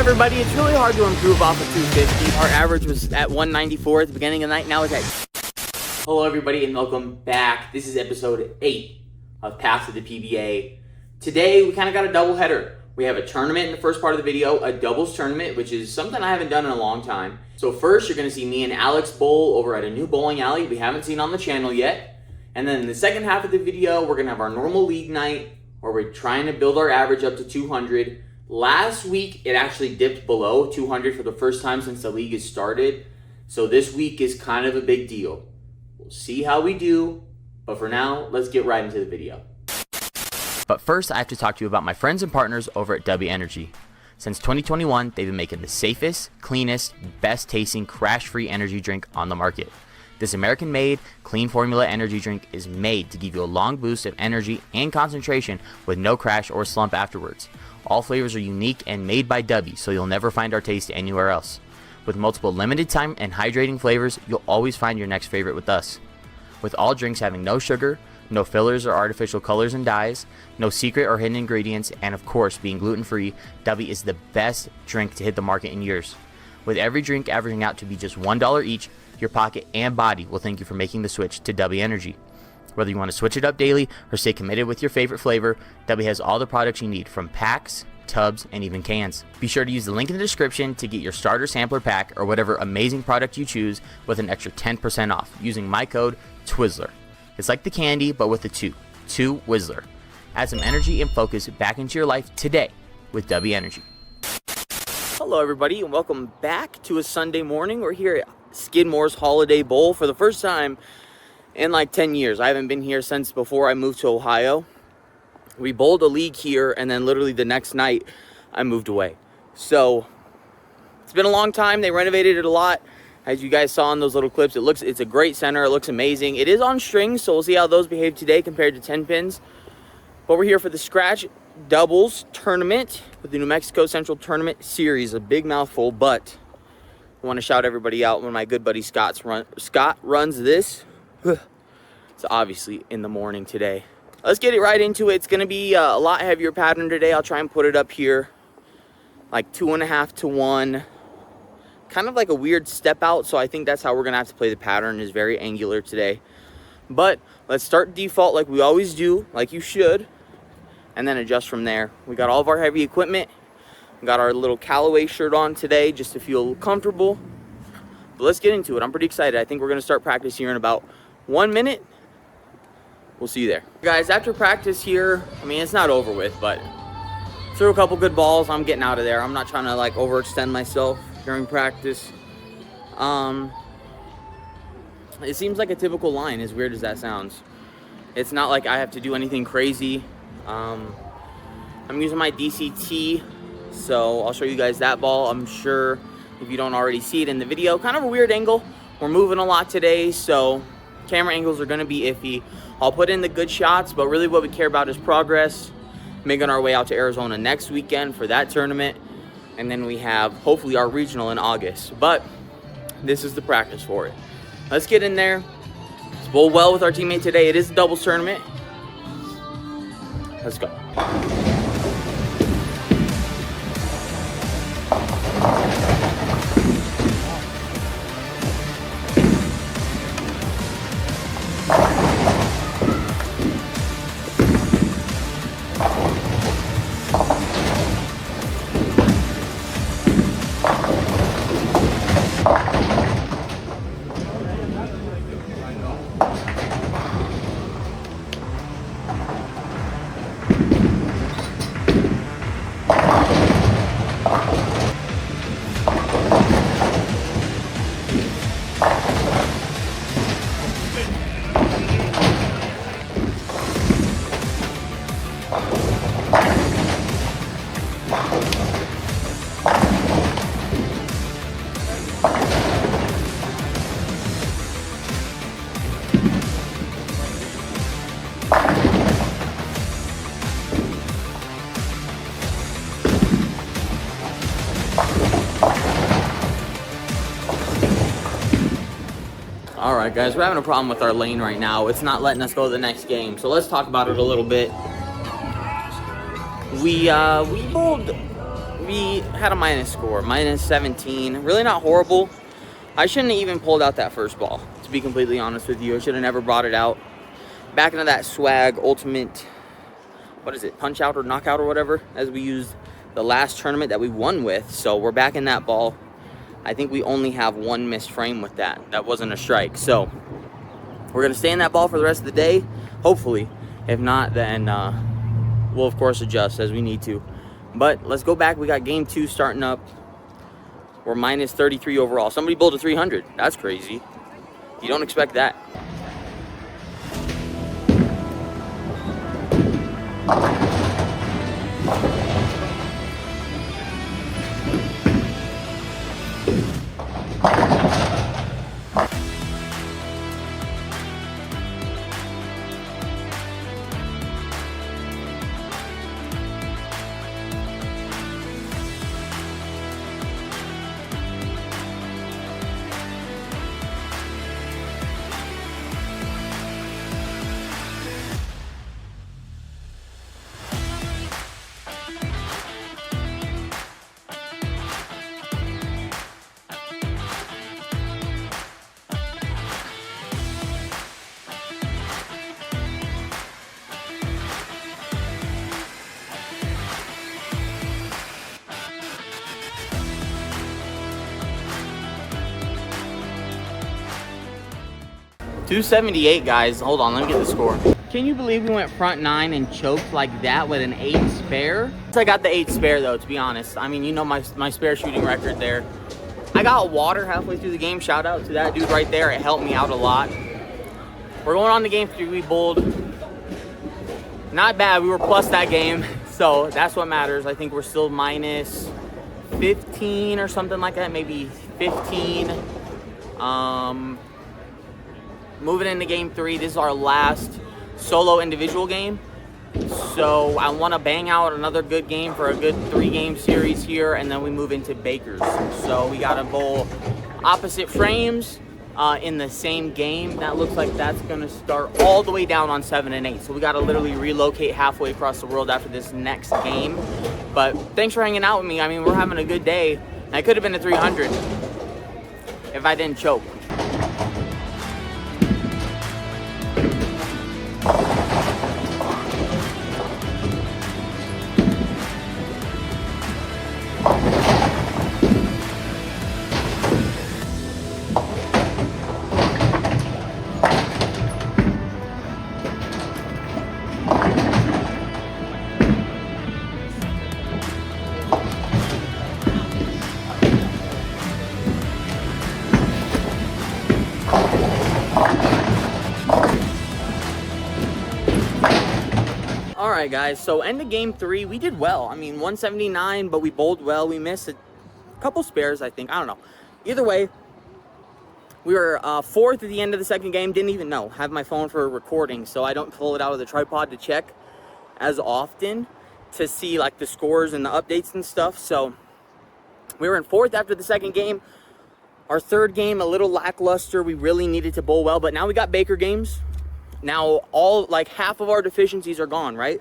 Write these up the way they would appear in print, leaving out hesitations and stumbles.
everybody. It's really hard to improve off of 250. Our average was at 194 at the beginning of the night. Now it's at... Hello everybody and welcome back. This is episode 8 of Path to the PBA. Today we kind of got a double header. We have a tournament in the first part of the video, a doubles tournament, which is something I haven't done in a long time. So first you're going to see me and Alex bowl over at a new bowling alley we haven't seen on the channel yet. And then in the second half of the video, we're going to have our normal league night where we're trying to build our average up to 200. Last week, it actually dipped below 200 for the first time since the league has started. So this week is kind of a big deal. We'll see how we do. But for now, let's get right into the video. But first, I have to talk to you about my friends and partners over at W Energy. Since 2021, they've been making the safest, cleanest, best tasting, crash-free energy drink on the market. This American-made, clean formula energy drink is made to give you a long boost of energy and concentration with no crash or slump afterwards. All flavors are unique and made by W, so you'll never find our taste anywhere else. With multiple limited time and hydrating flavors, you'll always find your next favorite with us. With all drinks having no sugar, no fillers or artificial colors and dyes, no secret or hidden ingredients, and of course being gluten-free, W is the best drink to hit the market in years. With every drink averaging out to be just $1 each, your pocket and body will thank you for making the switch to W Energy. Whether you want to switch it up daily or stay committed with your favorite flavor, W has all the products you need from packs, tubs, and even cans. Be sure to use the link in the description to get your starter sampler pack or whatever amazing product you choose with an extra 10% off using my code TWIZZLER. It's like the candy, but with a 2 Whizzler. Add some energy and focus back into your life today with W Energy. Hello everybody and welcome back to a Sunday morning. We're here at Skidmore's Holiday Bowl for the first time in like 10 years. I haven't been here since before I moved to Ohio. We bowled a league here and then literally the next night I moved away. So it's been a long time. They renovated it a lot. As you guys saw in those little clips, it's a great center. It looks amazing. It is on strings, so we'll see how those behave today compared to 10 pins. But we're here for the Scratch Doubles Tournament with the New Mexico Central Tournament Series. A big mouthful, but I want to shout everybody out when my good buddy Scott runs this. It's obviously in the morning today. Let's get it right into it. It's going to be a lot heavier pattern today. I'll try and put it up here like 2.5 to 1. Kind of like a weird step out, so I think that's how we're going to have to play the pattern. Is very angular today. But let's start default like we always do, like you should, and then adjust from there. We got all of our heavy equipment. We got our little Callaway shirt on today just to feel comfortable. But let's get into it. I'm pretty excited. I think we're going to start practice here in about 1 minute. We'll see you there. Guys, after practice here, I mean, it's not over with, but threw a couple good balls. I'm getting out of there. I'm not trying to like overextend myself during practice. It seems like a typical line, as weird as that sounds. It's not like I have to do anything crazy. I'm using my DCT, so I'll show you guys that ball. I'm sure if you don't already see it in the video, kind of a weird angle. We're moving a lot today, so camera angles are going to be iffy. I'll put in the good shots, but really what we care about is progress. Making our way out to Arizona next weekend for that tournament. And then we have, hopefully, our regional in August. But this is the practice for it. Let's get in there. Let's bowl well with our teammate today. It is a doubles tournament. Let's go. Alright guys, we're having a problem with our lane right now. It's not letting us go to the next game. So let's talk about it a little bit. We we had a minus score, minus 17. Really not horrible. I shouldn't have even pulled out that first ball, to be completely honest with you. I should have never brought it out. Back into that swag ultimate, what is it, punch out or knockout or whatever, as we used the last tournament that we won with. So we're back in that ball. I think we only have one missed frame with that. That wasn't a strike. So we're going to stay in that ball for the rest of the day, hopefully. If not, then we'll, of course, adjust as we need to. But let's go back. We got game 2 starting up. We're minus 33 overall. Somebody bowled a 300. That's crazy. You don't expect that. .278, guys. Hold on, let me get the score. Can you believe we went front 9 and choked like that with an 8 spare? I got the 8 spare though, to be honest. I mean, you know my spare shooting record there. I got water halfway through the game. Shout out to that dude right there. It helped me out a lot. We're going on to game 3. We bowled not bad. We were plus that game, so that's what matters. I think we're still minus 15 or something like that, maybe 15. Moving into game 3, this is our last solo individual game. So I want to bang out another good game for a good 3-game series here, and then we move into Bakers. So we got to bowl opposite frames in the same game. That looks like that's going to start all the way down on 7 and 8. So we got to literally relocate halfway across the world after this next game. But thanks for hanging out with me. I mean, we're having a good day. I could have been a 300 if I didn't choke. Alright guys, so end of game 3, we did well. I mean, 179, but we bowled well. We missed a couple spares, I think. I don't know. Either way, we were 4th at the end of the second game. Didn't even know. Have my phone for recording, so I don't pull it out of the tripod to check as often to see like the scores and the updates and stuff. So we were in 4th after the second game. Our third game, a little lackluster. We really needed to bowl well, but now we got Baker games. Now, like half of our deficiencies are gone, right?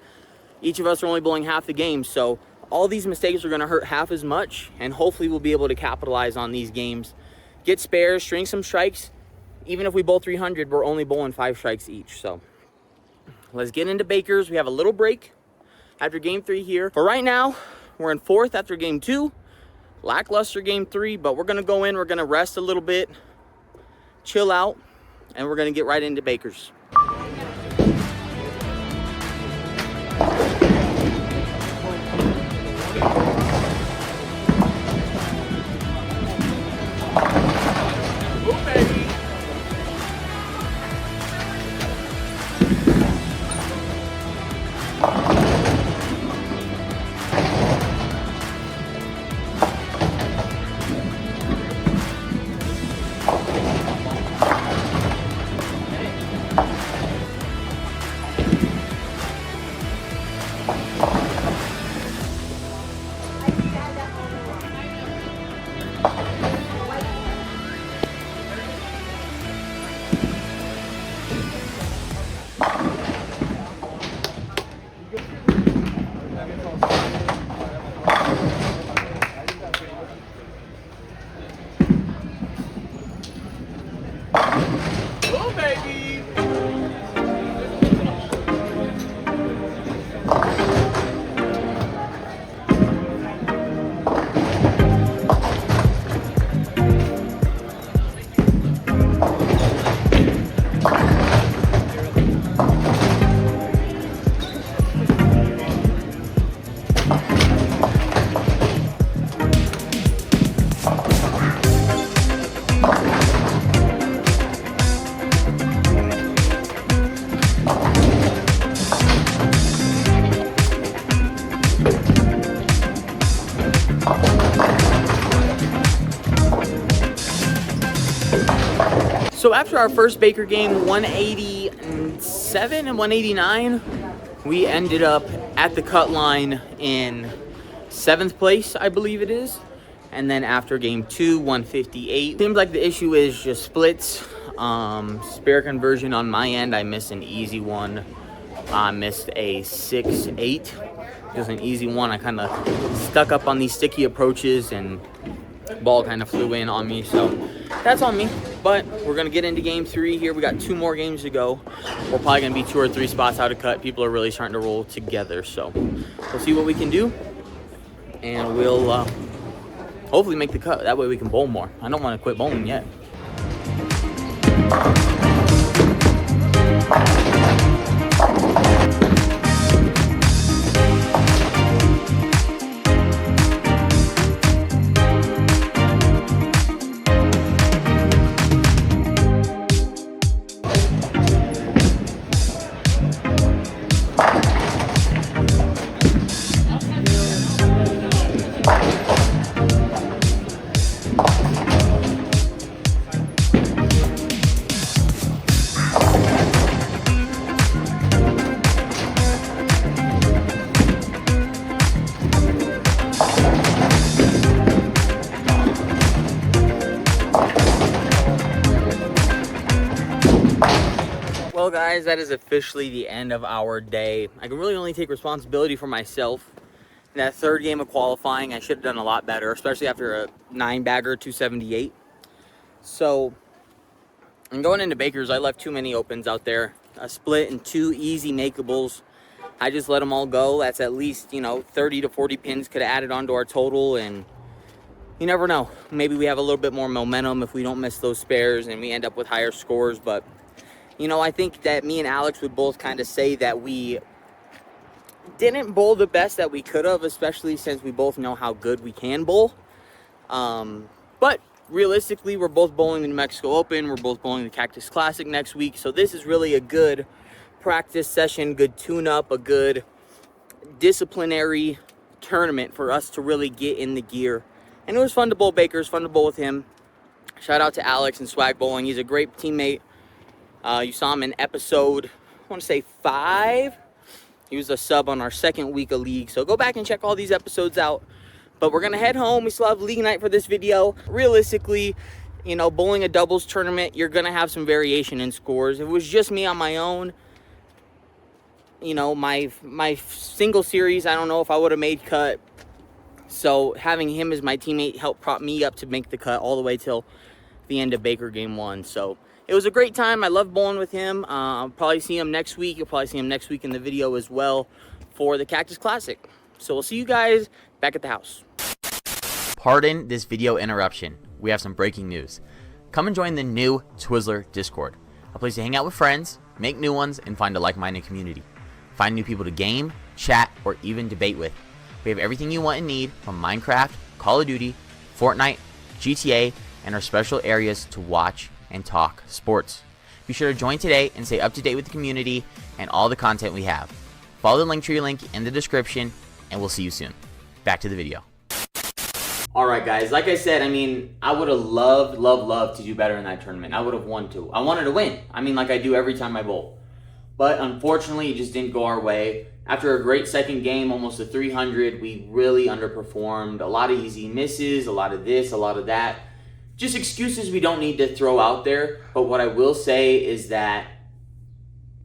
Each of us are only bowling half the game, so all these mistakes are going to hurt half as much, and hopefully we'll be able to capitalize on these games. Get spares, string some strikes. Even if we bowl 300, we're only bowling 5 strikes each. So let's get into Bakers. We have a little break after game 3 here. For right now, we're in 4th after game 2. Lackluster game 3, but we're going to go in. We're going to rest a little bit, chill out, and we're going to get right into Bakers. So after our first Baker game, 187 and 189, we ended up at the cut line in 7th place, I believe it is. And then after game 2, 158. Seems like the issue is just splits. Spare conversion on my end, I missed an easy one. I missed a 6-8. Just an easy one. I kind of stuck up on these sticky approaches and ball kind of flew in on me, so that's on me. But we're gonna get into game 3 here. We got 2 more games to go. We're probably gonna be 2 or 3 spots out of cut. People are really starting to roll together, so we'll see what we can do, and we'll hopefully make the cut. That way we can bowl more. I don't want to quit bowling yet. Well guys, that is officially the end of our day. I can really only take responsibility for myself. In that 3rd game of qualifying, I should have done a lot better, especially after a 9-bagger, 278. So, and going into Baker's, I left too many opens out there. A split and 2 easy makeables. I just let them all go. That's at least, 30 to 40 pins could have added onto our total, and you never know. Maybe we have a little bit more momentum if we don't miss those spares and we end up with higher scores, but I think that me and Alex would both kind of say that we didn't bowl the best that we could have, especially since we both know how good we can bowl. But realistically, we're both bowling the New Mexico Open. We're both bowling the Cactus Classic next week. So this is really a good practice session, good tune-up, a good disciplinary tournament for us to really get in the gear. And it was fun to bowl Baker. It was fun to bowl with him. Shout out to Alex and Swag Bowling. He's a great teammate. You saw him in episode, I want to say 5. He was a sub on our 2nd week of league. So go back and check all these episodes out. But we're going to head home. We still have league night for this video. Realistically, bowling a doubles tournament, you're going to have some variation in scores. If it was just me on my own, my single series, I don't know if I would have made cut. So having him as my teammate helped prop me up to make the cut all the way till the end of Baker game 1. So it was a great time. I love bowling with him. I'll probably see him next week. You'll probably see him next week in the video as well for the Cactus Classic. So we'll see you guys back at the house. Pardon this video interruption. We have some breaking news. Come and join the new Twizzler Discord, a place to hang out with friends, make new ones, and find a like-minded community. Find new people to game, chat, or even debate with. We have everything you want and need from Minecraft, Call of Duty, Fortnite, GTA, and our special areas to watch and talk sports. Be sure to join today and stay up to date with the community and all the content we have. Follow the Linktree link in the description, and we'll see you soon. Back to the video. All right, guys. Like I said, I would have loved to do better in that tournament. I would have wanted to. I wanted to win. Like I do every time I bowl. But unfortunately, it just didn't go our way. After a great 2nd game, almost a 300, we really underperformed. A lot of easy misses, a lot of this, a lot of that. Just excuses we don't need to throw out there. But what I will say is that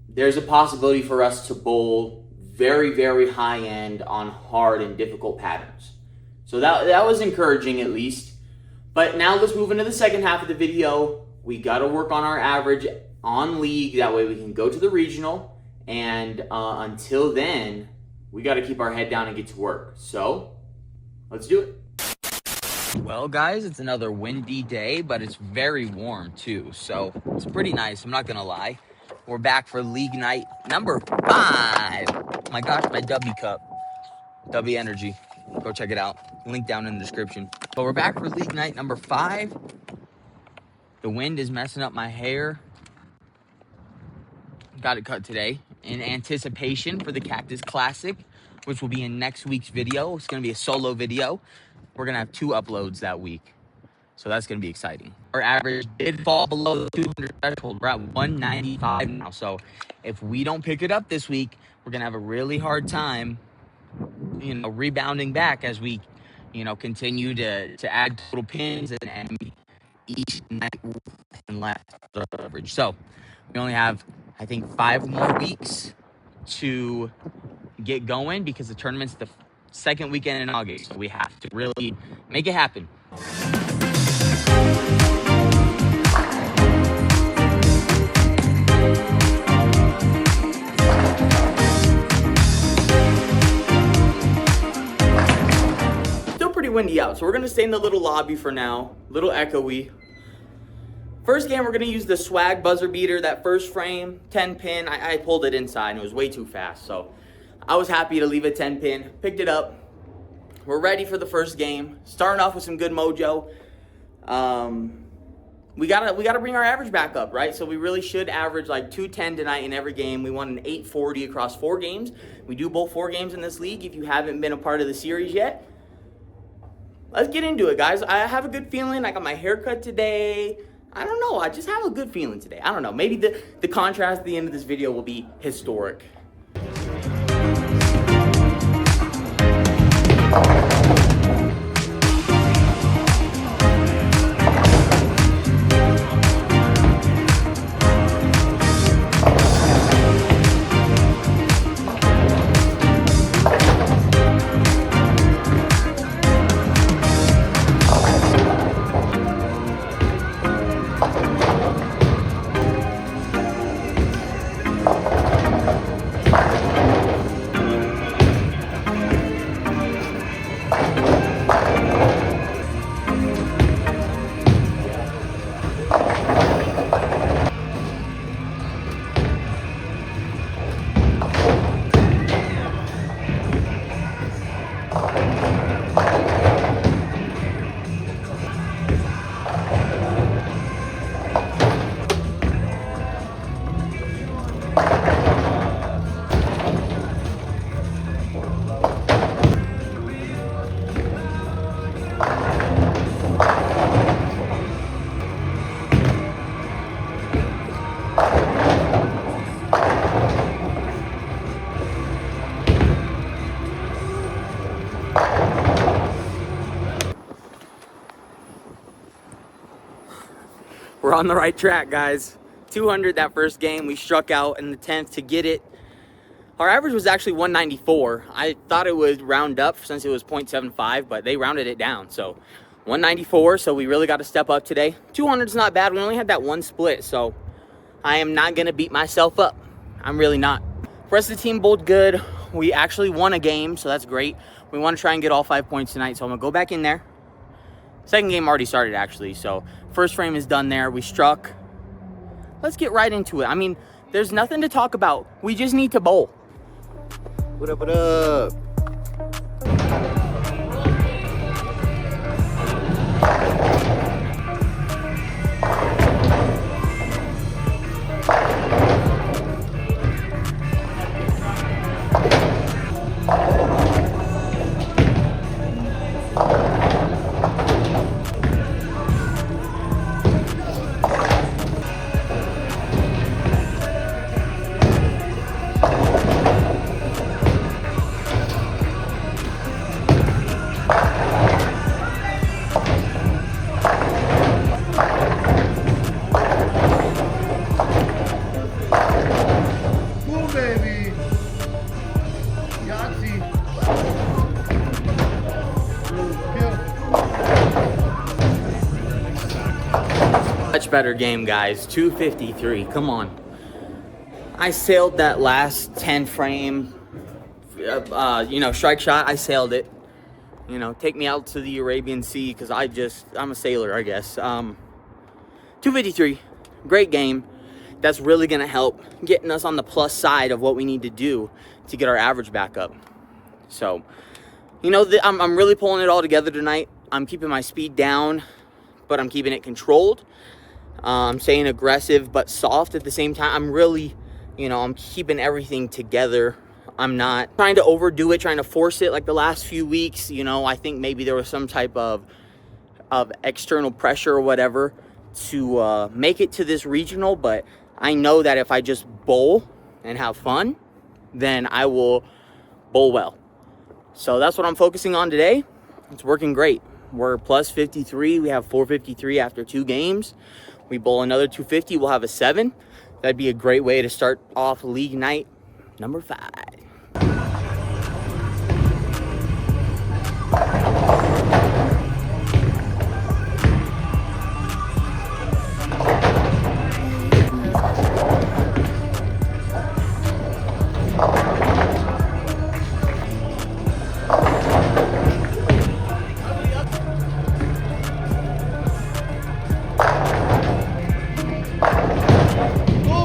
there's a possibility for us to bowl very, very high end on hard and difficult patterns. So that was encouraging at least. But now let's move into the second half of the video. We got to work on our average on league. That way we can go to the regional. And until then, we got to keep our head down and get to work. So let's do it. Well, guys, it's another windy day, but it's very warm too. So it's pretty nice. I'm not going to lie. We're back for league night number 5. Oh my gosh, my W cup. W Energy. Go check it out. Link down in the description. But we're back for league night number 5. The wind is messing up my hair. Got it cut today in anticipation for the Cactus Classic, which will be in next week's video. It's going to be a solo video. We're going to have 2 uploads that week. So that's going to be exciting. Our average did fall below the 200 threshold. We're at 195 now. So if we don't pick it up this week, we're going to have a really hard time, rebounding back as we, continue to add total pins and each night and left average. So we only have, I think, 5 more weeks to get going because the tournament's the second weekend in August. So we have to really make it happen. Still pretty windy out, so we're gonna stay in the little lobby for now. Little echoey. First game, we're gonna use the swag buzzer beater. That first frame, 10 pin. I pulled it inside and it was way too fast, so I was happy to leave it 10 pin. Picked it up. We're ready for the first game. Starting off with some good mojo. We gotta bring our average back up, right? So we really should average like 210 tonight in every game. We want an 840 across 4 games. We do both 4 games in this league. If you haven't been a part of the series yet, let's get into it, guys. I have a good feeling. I got my haircut today. I don't know. I just have a good feeling today. I don't know. Maybe the contrast at the end of this video will be historic. We're on the right track, guys. 200 that first game. We struck out in the 10th to get it. Our average was actually 194. I thought it would round up since it was 0.75, but they rounded it down. So 194, so we really got to step up today. 200 is not bad. We only had that one split, so I am not going to beat myself up. I'm really not. The rest of the team bowled good. We actually won a game, so that's great. We want to try and get all 5 points tonight, so I'm going to go back in there. Second game already started, actually, so first frame is done there. We struck. Let's get right into it. I mean, there's nothing to talk about. We just need to bowl. What up, what up? Much better game, guys. 253. Come on. I sailed that last 10 frame, strike shot. I sailed it. Take me out to the Arabian Sea because I'm a sailor, I guess. 253. Great game. That's really going to help getting us on the plus side of what we need to do to get our average back up. So, I'm really pulling it all together tonight. I'm keeping my speed down, but I'm keeping it controlled. I'm staying aggressive but soft at the same time. I'm really, I'm keeping everything together. I'm not trying to overdo it, trying to force it like the last few weeks. I think maybe there was some type of of external pressure or whatever to make it to this regional, but I know that if I just bowl and have fun, then I will bowl well. So that's what I'm focusing on today. It's working great. We're plus 53. We have 453 after 2 games. We bowl another 250. We'll have a 7. That'd be a great way to start off league night number 5.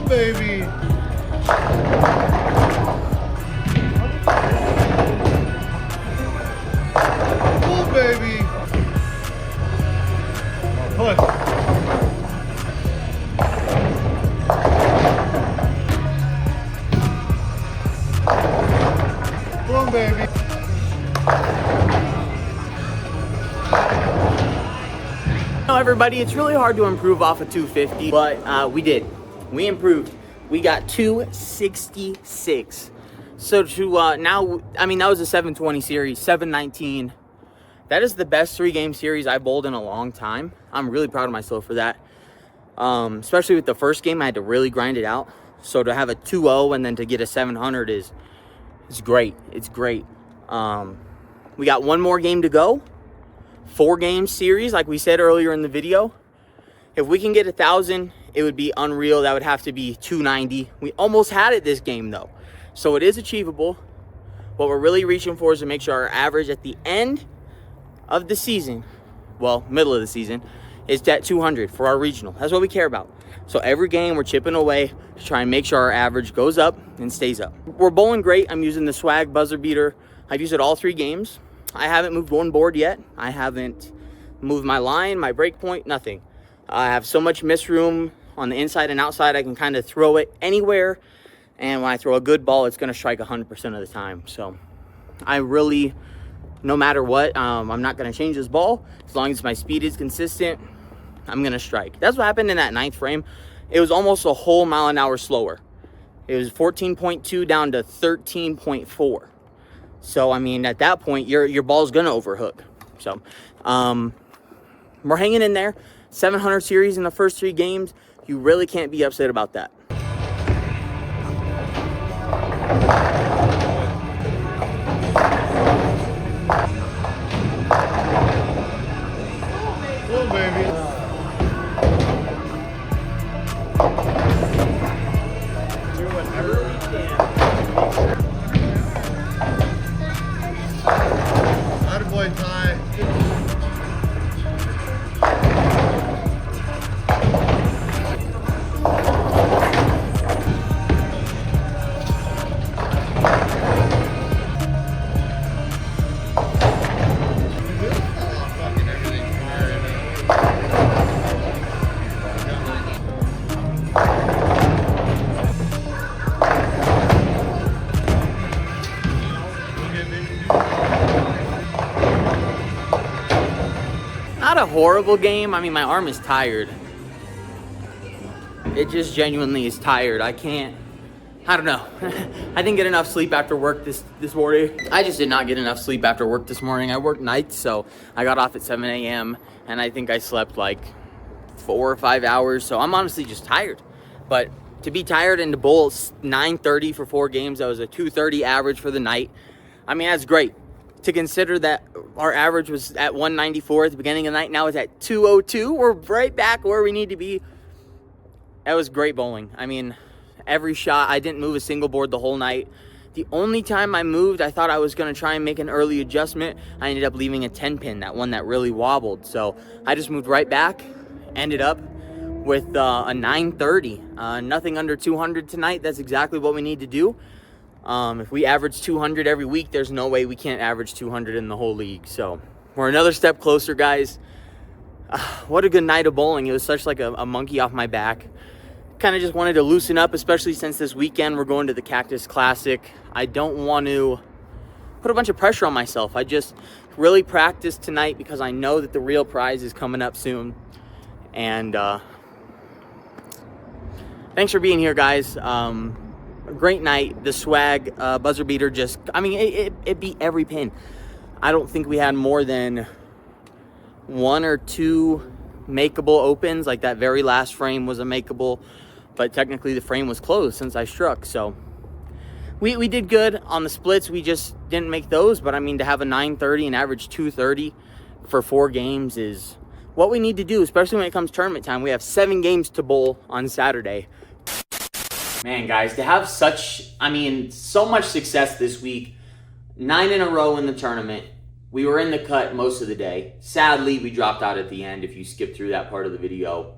Baby. Oh, baby. Push. Come on, baby. Now, everybody, it's really hard to improve off of 250, but we did. We improved. We got 266. So to now, I mean, that was a 720 series, 719. That is the best 3-game series I bowled in a long time. I'm really proud of myself for that. Especially with the first game, I had to really grind it out. So to have a 2-0 and then to get a 700 is great. It's great. We got one more game to go. 4-game series, like we said earlier in the video. If we can get 1,000, it would be unreal. That would have to be 290. We almost had it this game, though. So it is achievable. What we're really reaching for is to make sure our average at the end of the season, well, middle of the season, is at 200 for our regional. That's what we care about. So every game, we're chipping away to try and make sure our average goes up and stays up. We're bowling great. I'm using the swag buzzer beater. I've used it all 3 games. I haven't moved one board yet. I haven't moved my line, my break point, nothing. I have so much miss room on the inside and outside. I can kind of throw it anywhere. And when I throw a good ball, it's going to strike 100% of the time. So I really, no matter what, I'm not going to change this ball. As long as my speed is consistent, I'm going to strike. That's what happened in that 9th frame. It was almost a whole mile an hour slower. It was 14.2 down to 13.4. So, I mean, at that point, your ball's going to overhook. So, we're hanging in there. 700 series in the first 3 games. You really can't be upset about that. Come on, baby. Do whatever we can. Attaboy, Ty. Not a horrible game. I mean, my arm is tired. It just genuinely is tired. I don't know. I didn't get enough sleep after work this morning. I just did not get enough sleep after work this morning. I worked nights, so I got off at 7 a.m. and I think I slept like 4 or 5 hours. So I'm honestly just tired. But to be tired and to bowl 9:30 for 4 games, that was a 230 average for the night. I mean, that's great. To consider that our average was at 194 at the beginning of the night, now it's at 202. We're right back where we need to be. That was great bowling. I mean, every shot, I didn't move a single board the whole night. The only time I moved, I thought I was going to try and make an early adjustment. I ended up leaving a 10 pin, that one that really wobbled. So I just moved right back, ended up with a 930. Nothing under 200 tonight. That's exactly what we need to do. If we average 200 every week, there's no way we can't average 200 in the whole league. So we're another step closer, guys. What a good night of bowling. It was such like a monkey off my back. Kind of just wanted to loosen up, especially since this weekend we're going to the Cactus Classic. I don't want to put a bunch of pressure on myself. I just really practiced tonight because I know that the real prize is coming up soon. And thanks for being here, guys. A great night. The swag buzzer beater just, I mean, it beat every pin. I don't think we had more than 1 or 2 makeable opens. Like that very last frame was a makeable, but technically the frame was closed since I struck. So we did good on the splits. We just didn't make those. But I mean, to have a 930 and average 230 for 4 games is what we need to do, especially when it comes tournament time. We have 7 games to bowl on Saturday. Man, guys, to have so much success this week, 9 in a row in the tournament. We were in the cut most of the day. Sadly, we dropped out at the end if you skip through that part of the video.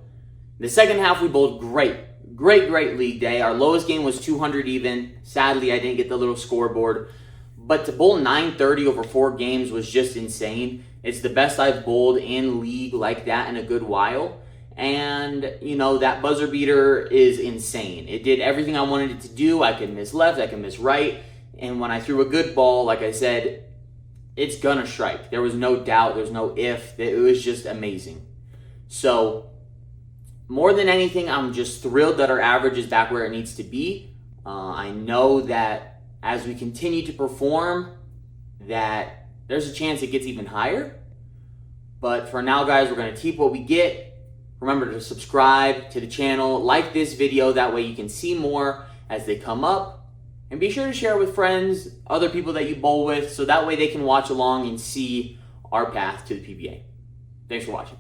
The second half, we bowled great. Great league day. Our lowest game was 200 even. Sadly, I didn't get the little scoreboard. But to bowl 930 over 4 games was just insane. It's the best I've bowled in league like that in a good while. And, you know, that buzzer beater is insane. It did everything I wanted it to do. I could miss left, I could miss right. And when I threw a good ball, like I said, it's gonna strike. There was no doubt, there's no if. It was just amazing. So, more than anything, I'm just thrilled that our average is back where it needs to be. I know that as we continue to perform, that there's a chance it gets even higher. But for now, guys, we're gonna keep what we get. Remember to subscribe to the channel, like this video, that way you can see more as they come up. And be sure to share with friends, other people that you bowl with, so that way they can watch along and see our path to the PBA. Thanks for watching.